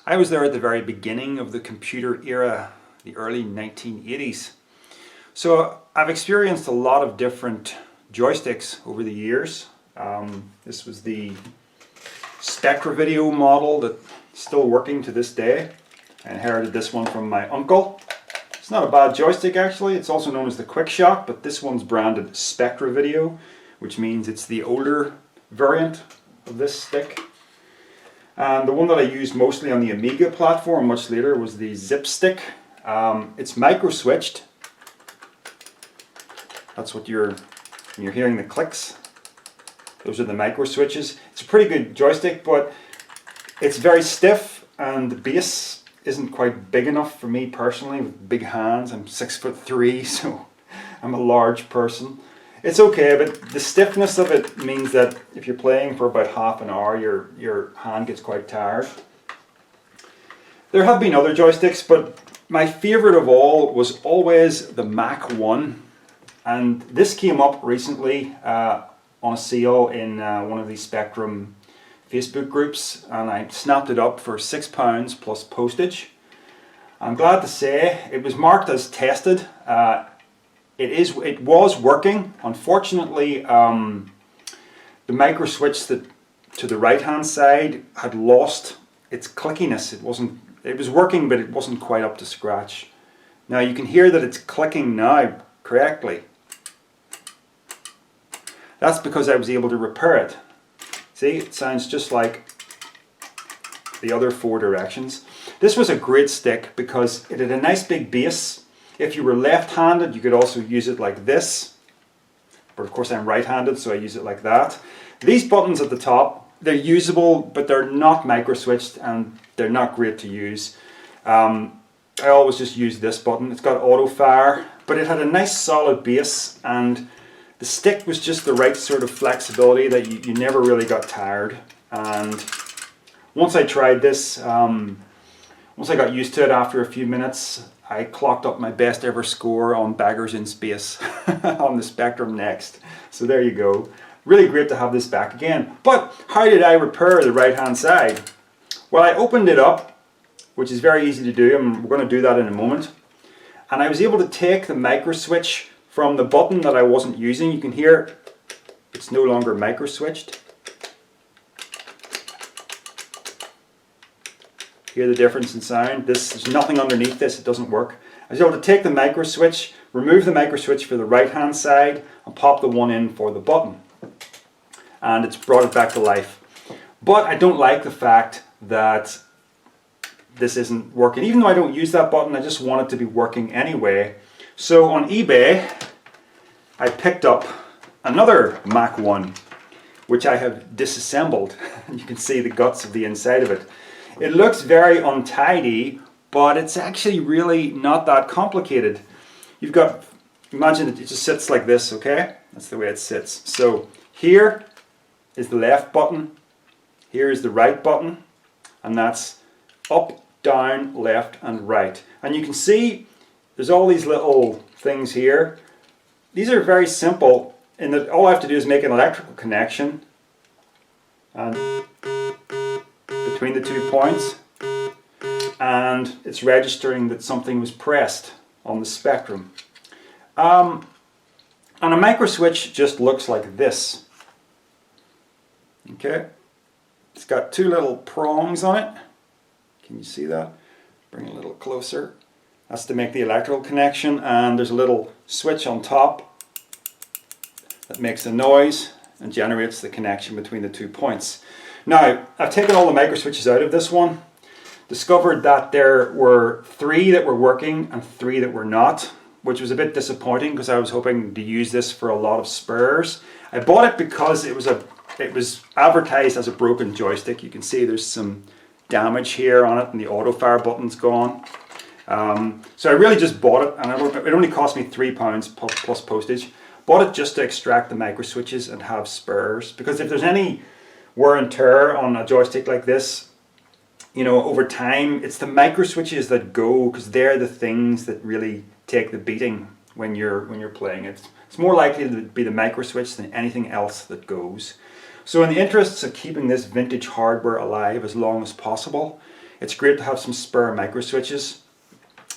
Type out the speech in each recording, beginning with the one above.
I was there at the very beginning of the computer era, the early 1980s. So I've experienced a lot of different joysticks over the years. This was the Spectra Video model that's still working to this day. I inherited this one from my uncle. It's not a bad joystick actually. It's also known as the Quick Shot, but this one's branded Spectra Video, which means it's the older variant of this stick. And the one that I used mostly on the Amiga platform much later was the Zip Stick. It's micro-switched. That's what when you're hearing the clicks. Those are the micro-switches. It's a pretty good joystick, but it's very stiff and the base isn't quite big enough for me personally with big hands. I'm 6'3", so I'm a large person. It's okay, but the stiffness of it means that if you're playing for about half an hour, your hand gets quite tired. There have been other joysticks, but my favorite of all was always the Mach 1. And this came up recently on a sale in one of these Spectrum Facebook groups, and I snapped it up for £6 plus postage. I'm glad to say it was marked as tested. It was working. Unfortunately, the micro switch to the right hand side had lost its clickiness. It was working, but it wasn't quite up to scratch. Now you can hear that it's clicking now correctly. That's because I was able to repair it. See, it sounds just like the other four directions. This was a great stick because it had a nice big base. If you were left-handed, you could also use it like this. But of course I'm right-handed, so I use it like that. These buttons at the top, they're usable, but they're not micro-switched and they're not great to use. I always just use this button. It's got auto-fire, but it had a nice solid base, and the stick was just the right sort of flexibility that you never really got tired. And once I tried this, once I got used to it after a few minutes, I clocked up my best ever score on Beggars in Space on the Spectrum Next. So there you go. Really great to have this back again. But how did I repair the right hand side? Well, I opened it up, which is very easy to do, and we're going to do that in a moment. And I was able to take the micro switch from the button that I wasn't using. You can hear it's no longer micro switched. Hear the difference in sound. There's nothing underneath this, it doesn't work. I was able to take the micro switch, remove the micro switch for the right hand side, and pop the one in for the button. And it's brought it back to life. But I don't like the fact that this isn't working. Even though I don't use that button, I just want it to be working anyway. So on eBay, I picked up another Mach 1, which I have disassembled. You can see the guts of the inside of it. It looks very untidy, but it's actually really not that complicated. You've got, imagine it just sits like this, okay? That's the way it sits. So here is the left button, here is the right button, and that's up, down, left, and right. And you can see there's all these little things here. These are very simple in that all I have to do is make an electrical connection and between the 2 points, and it's registering that something was pressed on the spectrum. And a micro switch just looks like this. Okay, it's got two little prongs on it. Can you see that? Bring it a little closer. That's to make the electrical connection, and there's a little switch on top that makes a noise and generates the connection between the 2 points. Now, I've taken all the micro switches out of this one, discovered that there were 3 that were working and 3 that were not, which was a bit disappointing because I was hoping to use this for a lot of spares. I bought it because it was advertised as a broken joystick. You can see there's some damage here on it and the auto fire button's gone. So I really just bought it, and it only cost me £3 plus postage. Bought it just to extract the micro switches and have spares, because if there's any wear and tear on a joystick like this, you know, over time, it's the micro switches that go, because they're the things that really take the beating when you're playing it. It's more likely to be the micro switch than anything else that goes. So in the interests of keeping this vintage hardware alive as long as possible, it's great to have some spare microswitches.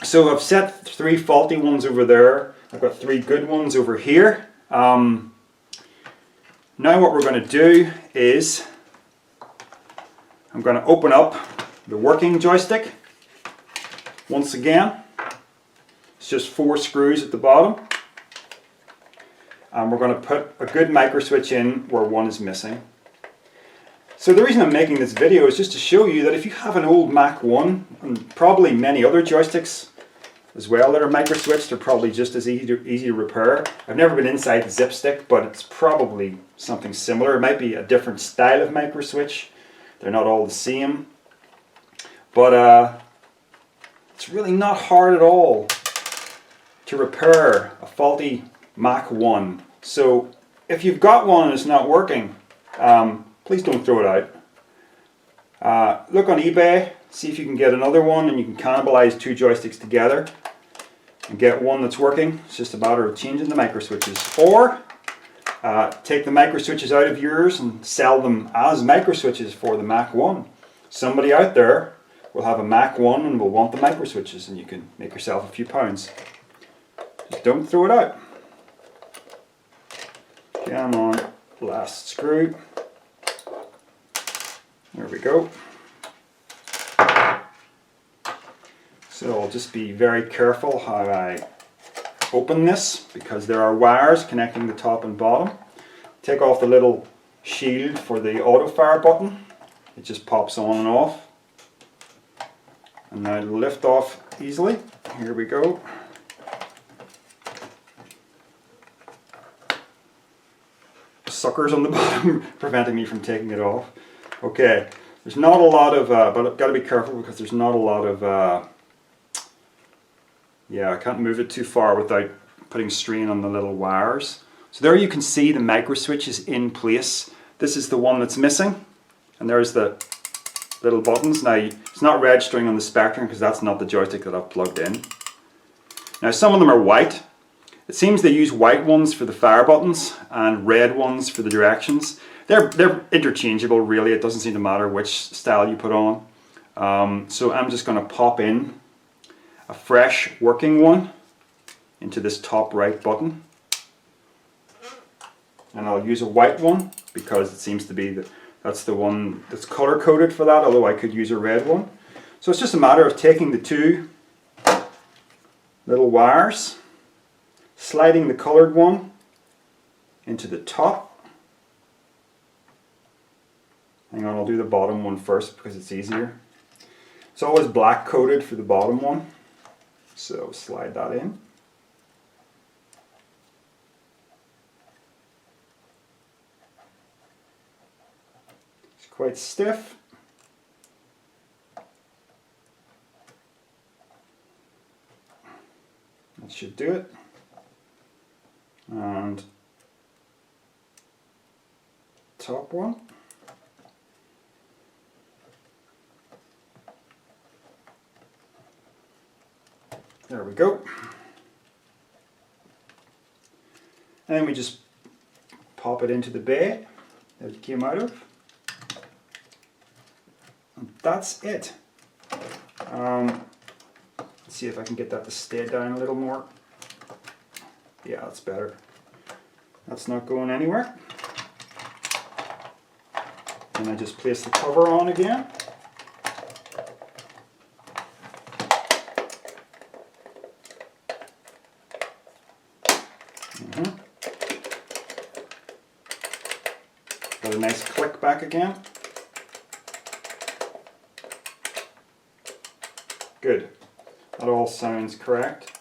So I've set 3 faulty ones over there. I've got 3 good ones over here. Now what we're going to do is I'm going to open up the working joystick once again. It's just 4 screws at the bottom. And we're going to put a good microswitch in where one is missing. So the reason I'm making this video is just to show you that if you have an old Mach 1, and probably many other joysticks as well that are microswitched, they're probably just as easy to repair. I've never been inside the zip stick, but it's probably something similar. It might be a different style of microswitch. They're not all the same. But it's really not hard at all to repair a faulty Mach 1. So if you've got one and it's not working, please don't throw it out. Look on eBay, see if you can get another one, and you can cannibalize 2 joysticks together and get one that's working. It's just a matter of changing the microswitches. Or take the microswitches out of yours and sell them as microswitches for the Mach 1. Somebody out there will have a Mach 1 and will want the microswitches, and you can make yourself a few pounds. Just don't throw it out. Come on, last screw. There we go. So I'll just be very careful how I open this, because there are wires connecting the top and bottom. Take off the little shield for the auto fire button. It just pops on and off. And now it'll lift off easily. Here we go. Suckers on the bottom preventing me from taking it off. Okay, there's not a lot of, but I've got to be careful because there's not a lot of, yeah, I can't move it too far without putting strain on the little wires. So there you can see the microswitch is in place. This is the one that's missing, and there's the little buttons. Now it's not registering on the Spectrum because that's not the joystick that I've plugged in. Now some of them are white. It seems they use white ones for the fire buttons and red ones for the directions. They're interchangeable really, it doesn't seem to matter which style you put on. So I'm just going to pop in a fresh working one into this top right button. And I'll use a white one because it seems to be that's the one that's color coded for that, although I could use a red one. So it's just a matter of taking the 2 little wires, sliding the colored one into the top. Hang on, I'll do the bottom one first because it's easier. It's always black coated for the bottom one, so slide that in. It's quite stiff. That should do it. And top one. There we go. And then we just pop it into the bay that it came out of. And that's it. Let's see if I can get that to stay down a little more. Yeah, that's better. That's not going anywhere. And I just place the cover on again. Got a nice click back again. Good. That all sounds correct.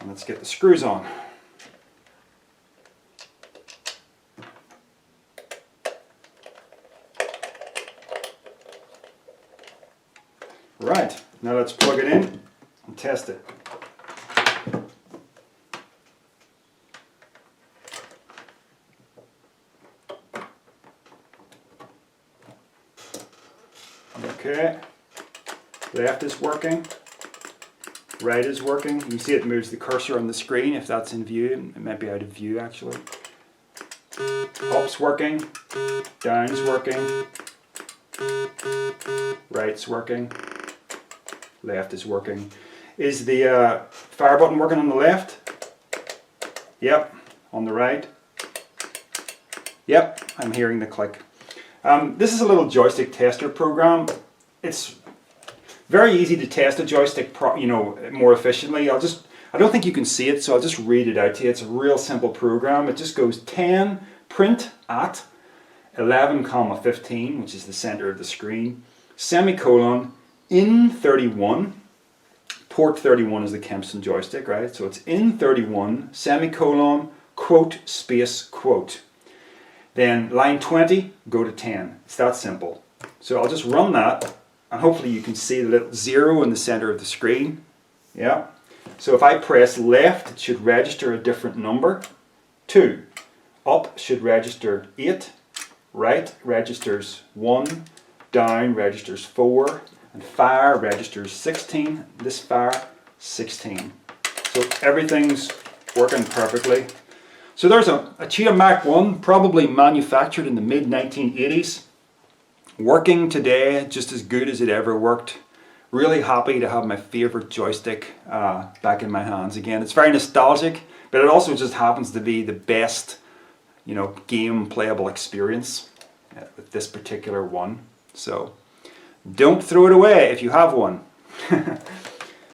And let's get the screws on. Right, now let's plug it in and test it. Okay, left is working, right is working. You can see it moves the cursor on the screen if that's in view. It might be out of view actually. Up's working, down's working, Right's working. Left is working. Is the fire button working on the left? Yep. On the right? Yep. I'm hearing the click. This is a little joystick tester program. It's very easy to test a joystick more efficiently. I don't think you can see it, so I'll just read it out to you. It's a real simple program. It just goes 10 print at 11,15, which is the center of the screen, semicolon, in 31, port 31 is the Kempson joystick, right? So it's in 31, semicolon, quote, space, quote. Then line 20, go to 10. It's that simple. So I'll just run that, and hopefully you can see the little 0 in the center of the screen. Yeah. So if I press left, it should register a different number. 2. Up should register 8. Right registers 1. Down registers 4. And fire registers 16. This fire, 16. So everything's working perfectly. So there's a Cheetah Mach 1, probably manufactured in the mid-1980s. Working today just as good as it ever worked. Really happy to have my favorite joystick back in my hands again. It's very nostalgic, but it also just happens to be the best, game playable experience with this particular one. So don't throw it away if you have one.